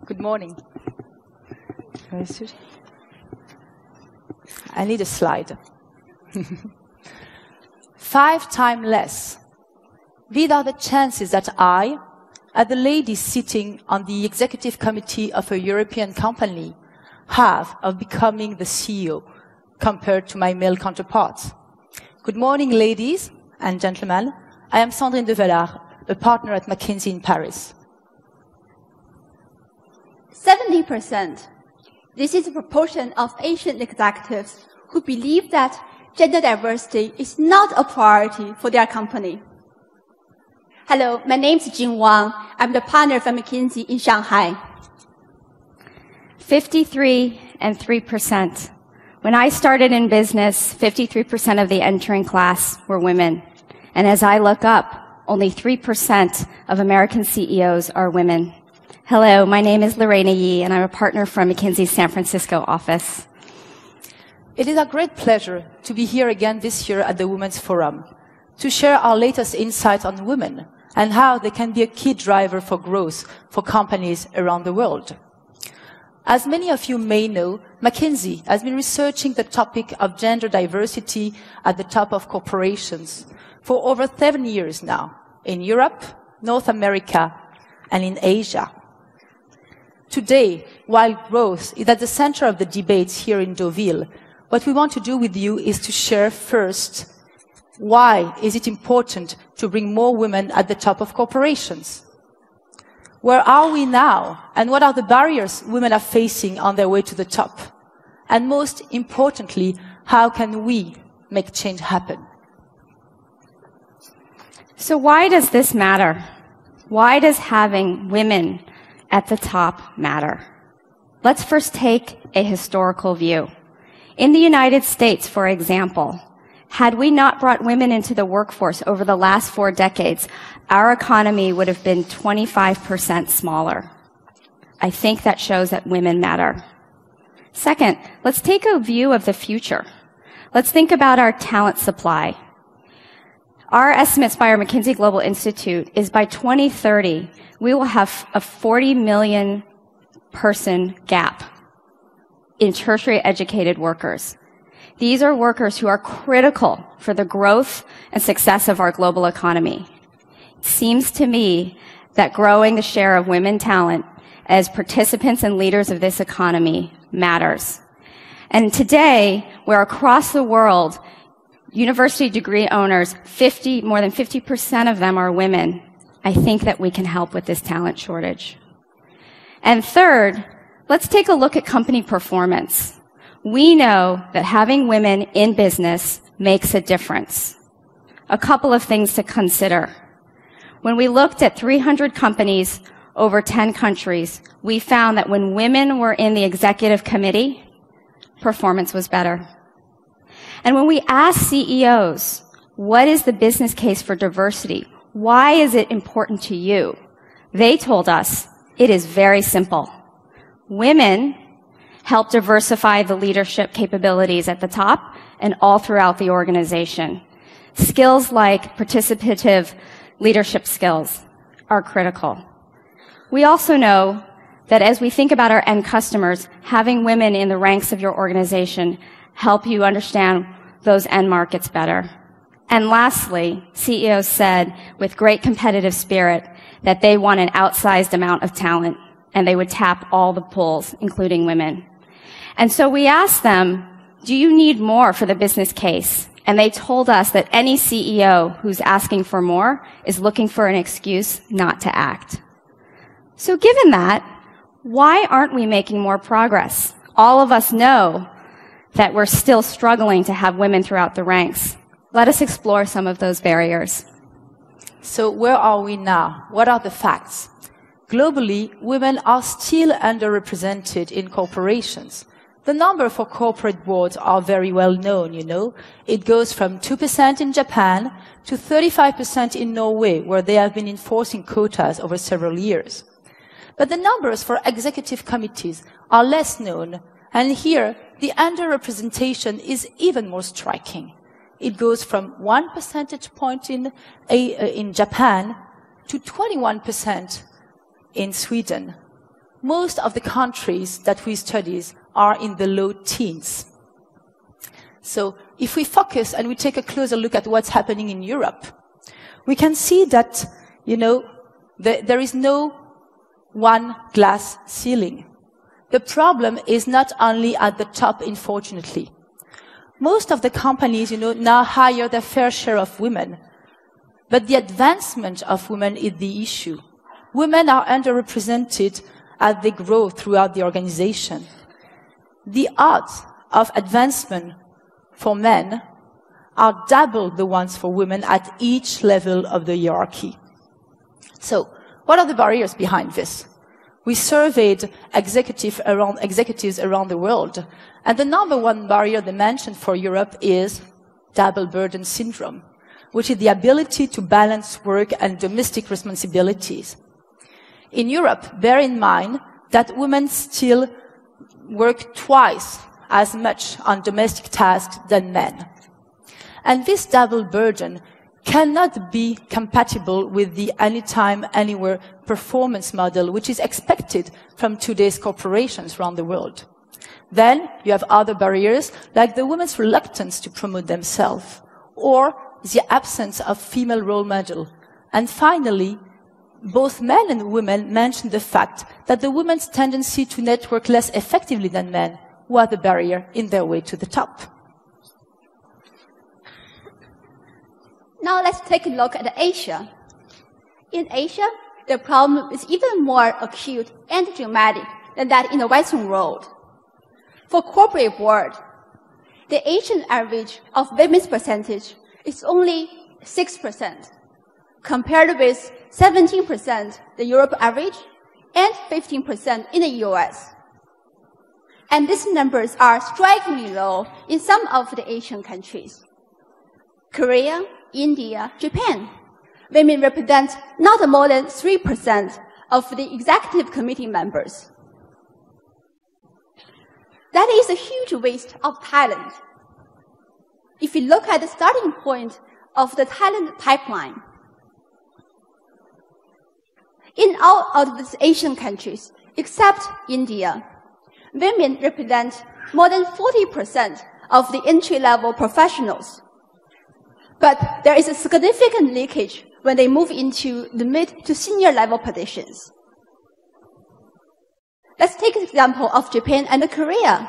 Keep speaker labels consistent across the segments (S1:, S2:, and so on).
S1: Good morning. I need a slide. 5 times less. These are the chances that I, as the lady sitting on the executive committee of a European company, have of becoming the CEO compared to my male counterparts. Good morning, ladies and gentlemen. I am Sandrine de Vallard, a partner at McKinsey in Paris.
S2: 70%. This is the proportion of Asian executives who believe that gender diversity is not a priority for their company. Hello, my name is Jing Wang. I'm the partner from McKinsey in Shanghai.
S3: 53% When I started in business, 53% of the entering class were women. And as I look up, only 3% of American CEOs are women. Hello, my name is Lorena Yi, and I'm a partner from McKinsey's San Francisco office.
S1: It is a great pleasure to be here again this year at the Women's Forum to share our latest insights on women and how they can be a key driver for growth for companies around the world. As many of you may know, McKinsey has been researching the topic of gender diversity at the top of corporations for over 7 years now, in Europe, North America, and in Asia. Today, while growth is at the center of the debates here in Deauville, what we want to do with you is to share first, why is it important to bring more women at the top of corporations? Where are we now, and what are the barriers women are facing on their way to the top? And most importantly, how can we make change happen?
S3: So why does this matter? Why does having women at the top matter? Let's first take a historical view. In the United States, for example, had we not brought women into the workforce over the last 4 decades, our economy would have been 25% smaller. I think that shows that women matter. Second, let's take a view of the future. Let's think about our talent supply. Our estimates by our McKinsey Global Institute is by 2030, we will have a 40 million person gap in tertiary educated workers. These are workers who are critical for the growth and success of our global economy. It seems to me that growing the share of women talent as participants and leaders of this economy matters. And today, where across the world, university degree owners, more than 50% of them are women, I think that we can help with this talent shortage. And third, let's take a look at company performance. We know that having women in business makes a difference. A couple of things to consider. When we looked at 300 companies over 10 countries, we found that when women were in the executive committee, performance was better. And when we asked CEOs, what is the business case for diversity? Why is it important to you? They told us it is very simple. Women help diversify the leadership capabilities at the top and all throughout the organization. Skills like participative leadership skills are critical. We also know that as we think about our end customers, having women in the ranks of your organization help you understand those end markets better. And lastly, CEOs said with great competitive spirit that they want an outsized amount of talent and they would tap all the pools, including women. And so we asked them, do you need more for the business case? And they told us that any CEO who's asking for more is looking for an excuse not to act. So given that, why aren't we making more progress? All of us know that we're still struggling to have women throughout the ranks. Let us explore some of those barriers.
S1: So where are we now? What are the facts? Globally, women are still underrepresented in corporations. The number for corporate boards are very well known, you know. It goes from 2% in Japan to 35% in Norway, where they have been enforcing quotas over several years. But the numbers for executive committees are less known, and here the underrepresentation is even more striking. It goes from 1 percentage point in Japan to 21% in Sweden. most of the countries that we study are in the low teens. So if we focus and we take a closer look at what's happening in Europe, we can see that, there is no one glass ceiling. The problem is not only at the top, unfortunately. Most of the companies, now hire their fair share of women. But the advancement of women is the issue. Women are underrepresented as they grow throughout the organization. The odds of advancement for men are double the ones for women at each level of the hierarchy. So, what are the barriers behind this? We surveyed executives around the world, and the number one barrier they mentioned for Europe is double burden syndrome, which is the ability to balance work and domestic responsibilities. In Europe, bear in mind that women still work twice as much on domestic tasks than men. And this double burden cannot be compatible with the anytime, anywhere performance model, which is expected from today's corporations around the world. Then you have other barriers, like the women's reluctance to promote themselves, or the absence of female role model. And finally, both men and women mentioned the fact that the women's tendency to network less effectively than men was the barrier in their way to the top.
S2: Now let's take a look at Asia. In Asia, the problem is even more acute and dramatic than that in the Western world. For corporate board, the Asian average of women's percentage is only 6%, compared with 17% the Europe average and 15% in the US. And these numbers are strikingly low in some of the Asian countries. Korea, India, Japan. Women represent not more than 3% of the executive committee members. That is a huge waste of talent. If you look at the starting point of the talent pipeline, in all of these Asian countries, except India, women represent more than 40% of the entry-level professionals. But there is a significant leakage when they move into the mid to senior level positions. Let's take an example of Japan and Korea.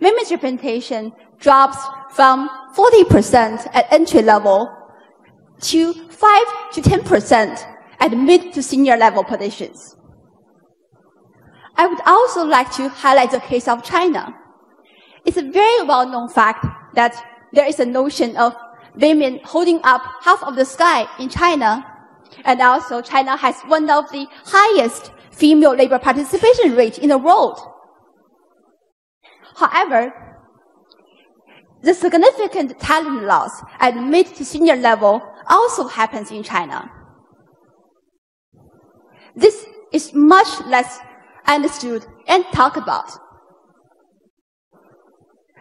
S2: Women's representation drops from 40% at entry level to 5 to 10% at mid to senior level positions. I would also like to highlight the case of China. It's a very well-known fact that there is a notion of women holding up half of the sky in China, and also China has one of the highest female labor participation rates in the world. However, the significant talent loss at mid to senior level also happens in China. This is much less understood and talked about.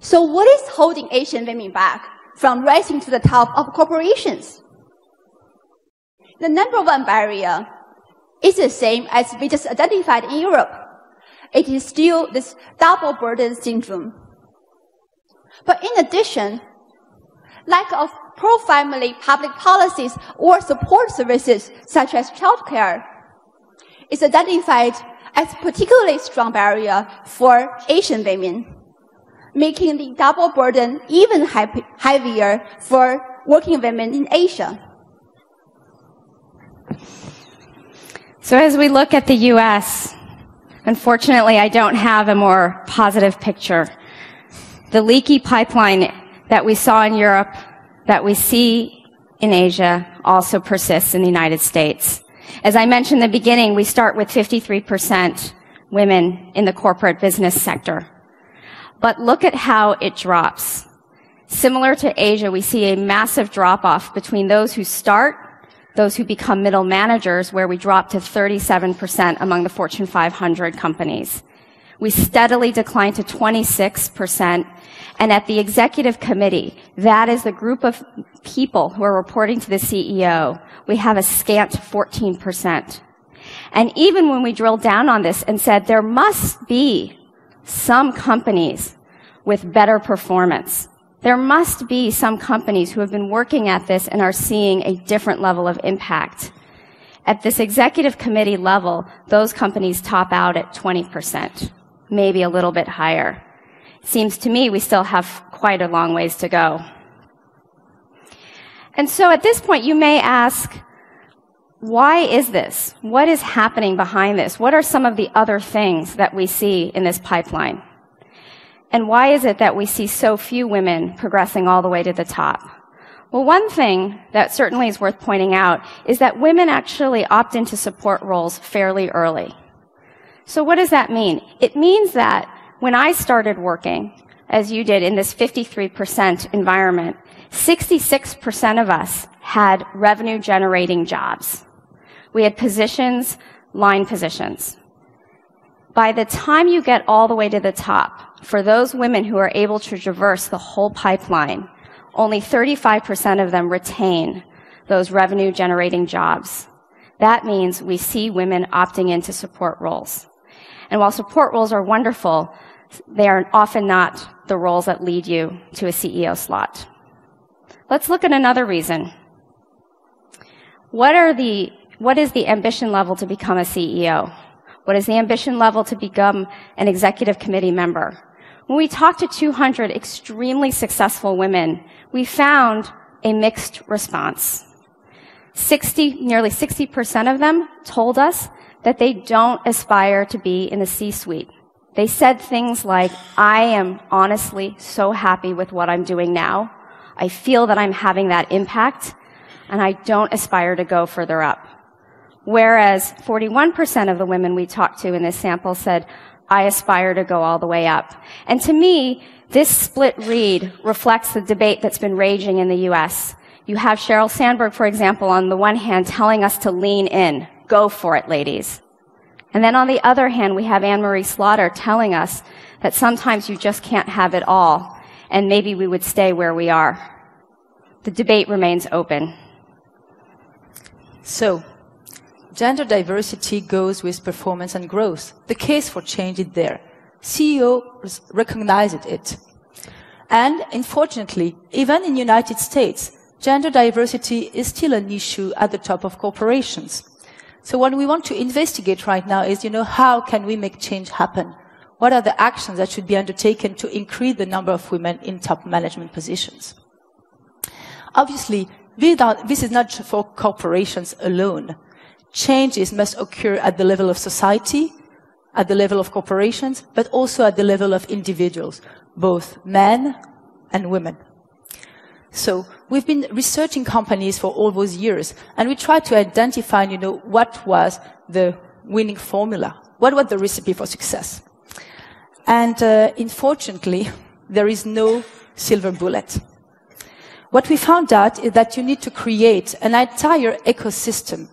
S2: So what is holding Asian women back from rising to the top of corporations? The number one barrier is the same as we just identified in Europe. It is still this double burden syndrome. But in addition, lack of pro-family public policies or support services such as childcare is identified as a particularly strong barrier for Asian women, making the double burden even heavier for working women in Asia.
S3: So as we look at the U.S., unfortunately, I don't have a more positive picture. The leaky pipeline that we saw in Europe, that we see in Asia, also persists in the United States. As I mentioned in the beginning, we start with 53% women in the corporate business sector. But look at how it drops. Similar to Asia, we see a massive drop-off between those who start, those who become middle managers, where we drop to 37% among the Fortune 500 companies. We steadily decline to 26%, and at the executive committee, that is the group of people who are reporting to the CEO, we have a scant 14%. And even when we drilled down on this and said there must be some companies with better performance, there must be some companies who have been working at this and are seeing a different level of impact. At this executive committee level, those companies top out at 20%, maybe a little bit higher. Seems to me we still have quite a long ways to go. And so at this point, you may ask, why is this? What is happening behind this? What are some of the other things that we see in this pipeline? And why is it that we see so few women progressing all the way to the top? Well, one thing that certainly is worth pointing out is that women actually opt into support roles fairly early. So what does that mean? It means that when I started working, as you did in this 53% environment, 66% of us had revenue-generating jobs. We had positions, line positions. By the time you get all the way to the top, for those women who are able to traverse the whole pipeline, only 35% of them retain those revenue-generating jobs. That means we see women opting into support roles. And while support roles are wonderful, they are often not the roles that lead you to a CEO slot. Let's look at another reason. What is the ambition level to become a CEO? What is the ambition level to become an executive committee member? When we talked to 200 extremely successful women, we found a mixed response. Nearly 60% of them told us that they don't aspire to be in the C-suite. They said things like, I am honestly so happy with what I'm doing now. I feel that I'm having that impact, and I don't aspire to go further up. Whereas 41% of the women we talked to in this sample said, I aspire to go all the way up. And to me, this split read reflects the debate that's been raging in the US. You have Sheryl Sandberg, for example, on the one hand telling us to lean in, go for it, ladies. And then on the other hand, we have Anne-Marie Slaughter telling us that sometimes you just can't have it all, and maybe we would stay where we are. The debate remains open.
S1: So, gender diversity goes with performance and growth. The case for change is there. CEOs recognized it. And unfortunately, even in the United States, gender diversity is still an issue at the top of corporations. So what we want to investigate right now is, how can we make change happen? What are the actions that should be undertaken to increase the number of women in top management positions? Obviously, this is not for corporations alone. Changes must occur at the level of society, at the level of corporations, but also at the level of individuals, both men and women. So we've been researching companies for all those years, and we tried to identify, what was the winning formula? What was the recipe for success? And unfortunately, there is no silver bullet. What we found out is that you need to create an entire ecosystem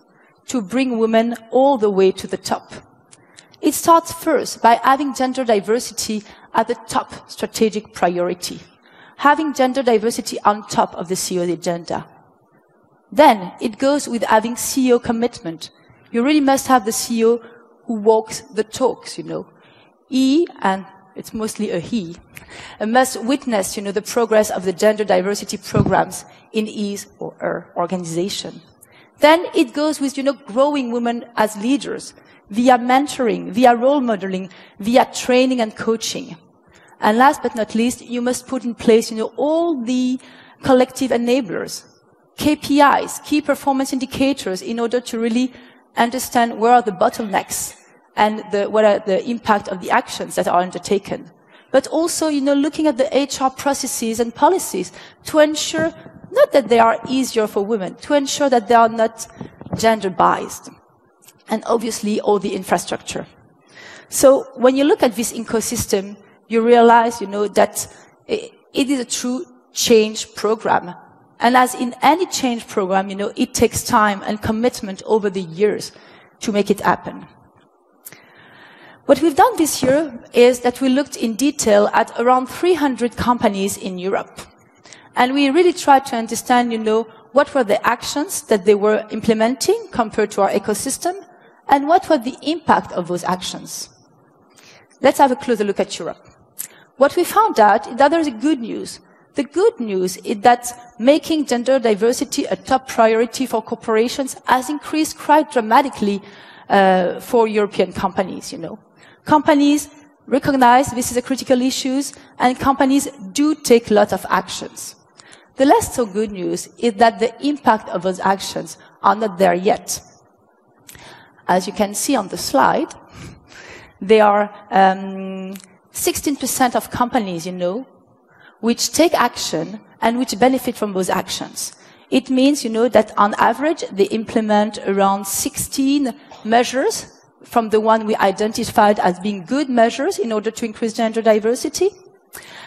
S1: to bring women all the way to the top. It starts first by having gender diversity at the top strategic priority, having gender diversity on top of the CEO agenda. Then it goes with having CEO commitment. You really must have the CEO who walks the talks, He, and it's mostly a he, must witness, the progress of the gender diversity programs in his or her organization. Then it goes with, growing women as leaders via mentoring, via role modeling, via training and coaching. And last but not least, you must put in place, all the collective enablers, KPIs, key performance indicators, in order to really understand where are the bottlenecks and what are the impact of the actions that are undertaken. But also, looking at the HR processes and policies to ensure not that they are easier for women, to ensure that they are not gender biased. And obviously, all the infrastructure. So when you look at this ecosystem, you realize, that it is a true change program. And as in any change program, it takes time and commitment over the years to make it happen. What we've done this year is that we looked in detail at around 300 companies in Europe. And we really tried to understand, what were the actions that they were implementing compared to our ecosystem, And what was the impact of those actions? Let's have a closer look at Europe. What we found out is that there's good news. The good news is that making gender diversity a top priority for corporations has increased quite dramatically for European companies, you know. Companies recognize this is a critical issue, and companies do take lots of actions. The less so good news is that the impact of those actions are not there yet. As you can see on the slide, there are 16% of companies, you know, which take action and which benefit from those actions. It means, you know, that on average, they implement around 16 measures from the one we identified as being good measures in order to increase gender diversity.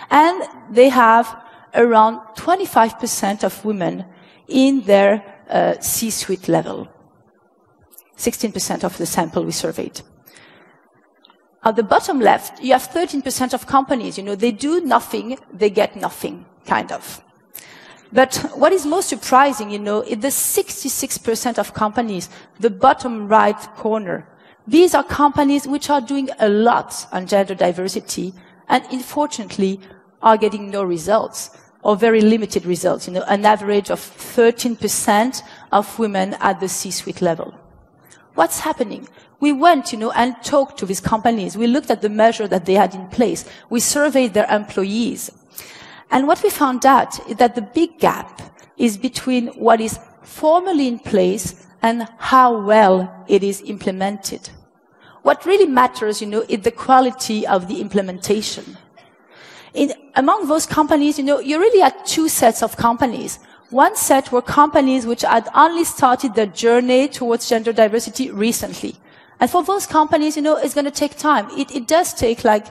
S1: And they have around 25% of women in their C-suite level. 16% of the sample we surveyed. At the bottom left, you have 13% of companies, you know, they do nothing, they get nothing, kind of. But what is most surprising, you know, is the 66% of companies, the bottom right corner. These are companies which are doing a lot on gender diversity and unfortunately are getting no results or very limited results, you know, an average of 13% of women at the C-suite level. What's happening? We went, you know, and talked to these companies. We looked at the measure that they had in place. We surveyed their employees. And what we found out is that the big gap is between what is formally in place and how well it is implemented. What really matters, you know, is the quality of the implementation. Among those companies, you know, you really had two sets of companies. One set were companies which had only started their journey towards gender diversity recently. And for those companies, you know, it's going to take time. It does take like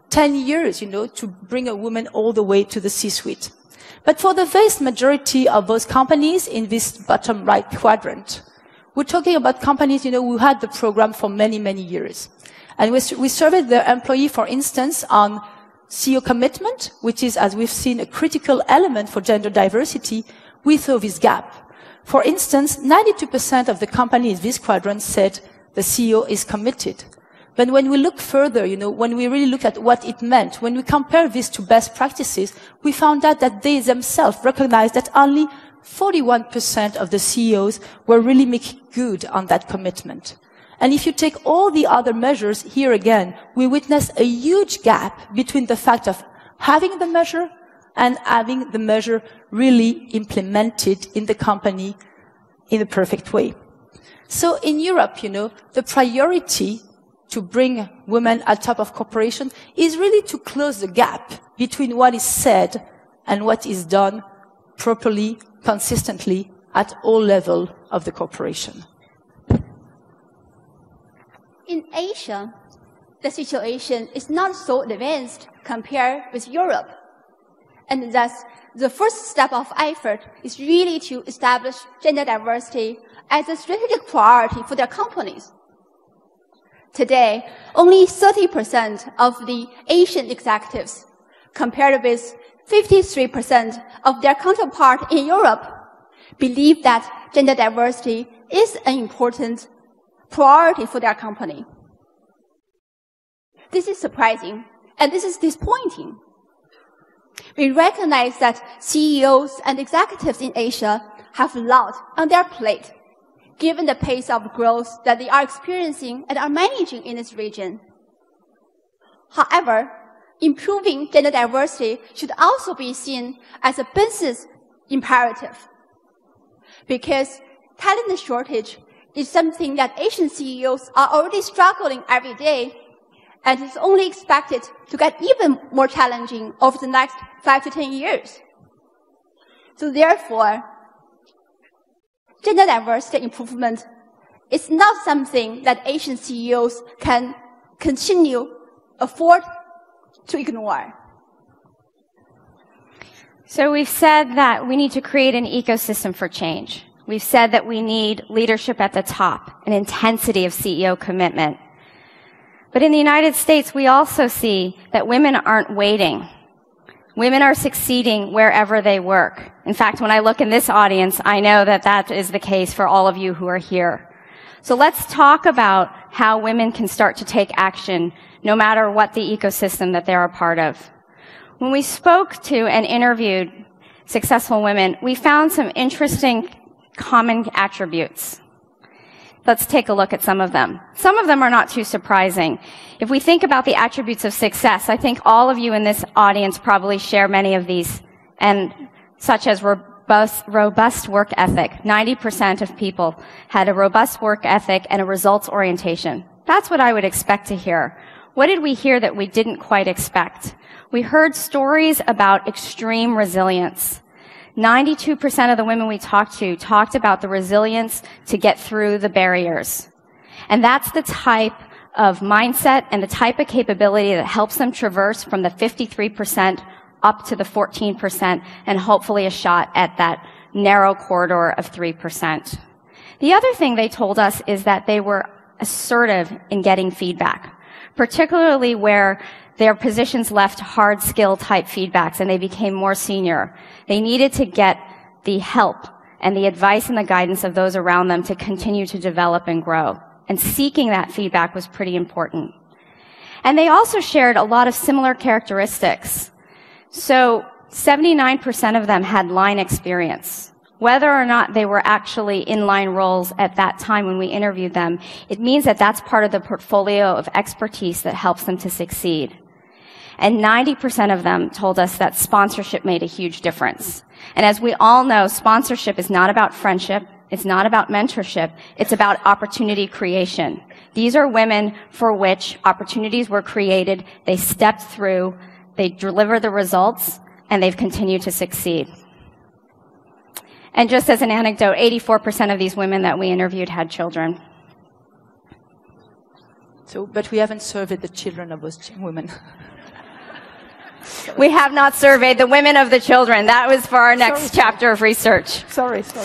S1: 10 years, you know, to bring a woman all the way to the C-suite. But for the vast majority of those companies in this bottom right quadrant, we're talking about companies, you know, who had the program for many, many years. And we surveyed their employee, for instance, on CEO commitment, which is, as we've seen, a critical element for gender diversity. We saw this gap. For instance, 92% of the companies in this quadrant said the CEO is committed. But when we look further, you know, when we really look at what it meant, when we compare this to best practices, we found out that they themselves recognized that only 41% of the CEOs were really making good on that commitment. And if you take all the other measures, here again, we witness a huge gap between the fact of having the measure and having the measure really implemented in the company in a perfect way. So in Europe, you know, the priority to bring women at top of corporation is really to close the gap between what is said and what is done properly, consistently, at all levels of the corporation.
S2: In Asia, the situation is not so advanced compared with Europe. And thus, the first step of effort is really to establish gender diversity as a strategic priority for their companies. Today, only 30% of the Asian executives, compared with 53% of their counterpart in Europe, believe that gender diversity is an important priority for their company. This is surprising, and this is disappointing. We recognize that CEOs and executives in Asia have a lot on their plate, given the pace of growth that they are experiencing and are managing in this region. However, improving gender diversity should also be seen as a business imperative, because talent shortage is something that Asian CEOs are already struggling every day, and is only expected to get even more challenging over the next 5 to 10 years. So therefore, gender diversity improvement is not something that Asian CEOs can afford to ignore.
S3: So we've said that we need to create an ecosystem for change. We've said that we need leadership at the top, an intensity of CEO commitment. But in the United States, we also see that women aren't waiting. Women are succeeding wherever they work. In fact, when I look in this audience, I know that that is the case for all of you who are here. So let's talk about how women can start to take action no matter what the ecosystem that they're a part of. When we spoke to and interviewed successful women, we found some interesting common attributes. Let's take a look at some of them. Some of them are not too surprising. If we think about the attributes of success, I think all of you in this audience probably share many of these, and such as robust work ethic. 90% of people had a robust work ethic and a results orientation. That's what I would expect to hear. What did we hear that we didn't quite expect? We heard stories about extreme resilience. 92% of the women we talked to talked about the resilience to get through the barriers. And that's the type of mindset and the type of capability that helps them traverse from the 53% up to the 14% and hopefully a shot at that narrow corridor of 3%. The other thing they told us is that they were assertive in getting feedback, particularly where their positions left hard skill type feedbacks and they became more senior. They needed to get the help and the advice and the guidance of those around them to continue to develop and grow. And seeking that feedback was pretty important. And they also shared a lot of similar characteristics. So 79% of them had line experience. Whether or not they were actually in line roles at that time when we interviewed them, it means that that's part of the portfolio of expertise that helps them to succeed. And 90% of them told us that sponsorship made a huge difference. And as we all know, sponsorship is not about friendship. It's not about mentorship. It's about opportunity creation. These are women for which opportunities were created. They stepped through, they deliver the results, and they've continued to succeed. And just as an anecdote, 84% of these women that we interviewed had children.
S1: So, but we haven't surveyed the children of those women.
S3: We have not surveyed the women of the children. That was for our next chapter of research.
S1: Sorry.
S2: So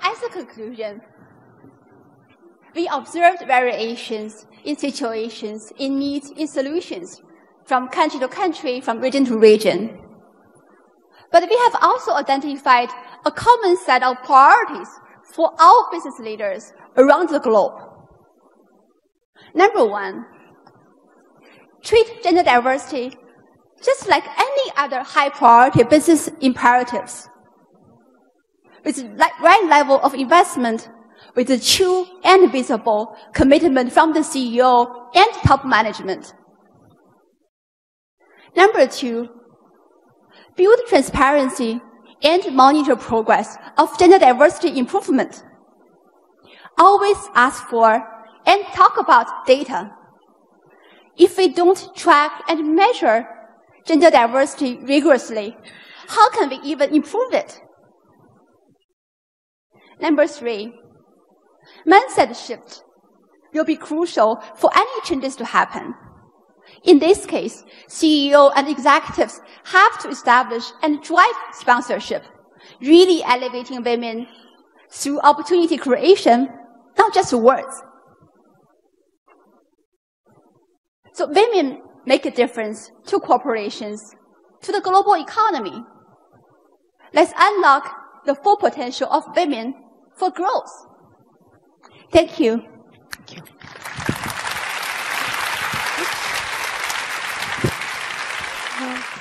S2: as a conclusion, we observed variations in situations, in needs, in solutions, from country to country, from region to region. But we have also identified a common set of priorities for all business leaders around the globe. Number one, treat gender diversity just like any other high-priority business imperatives, with the right level of investment, with a true and visible commitment from the CEO and top management. Number two, build transparency and monitor progress of gender diversity improvement. Always ask for and talk about data. If we don't track and measure gender diversity rigorously, how can we even improve it? Number three, mindset shift will be crucial for any changes to happen. In this case, CEO and executives have to establish and drive sponsorship, really elevating women through opportunity creation, not just words. So women make a difference to corporations, to the global economy. Let's unlock the full potential of women for growth. Thank you.
S1: Thank you.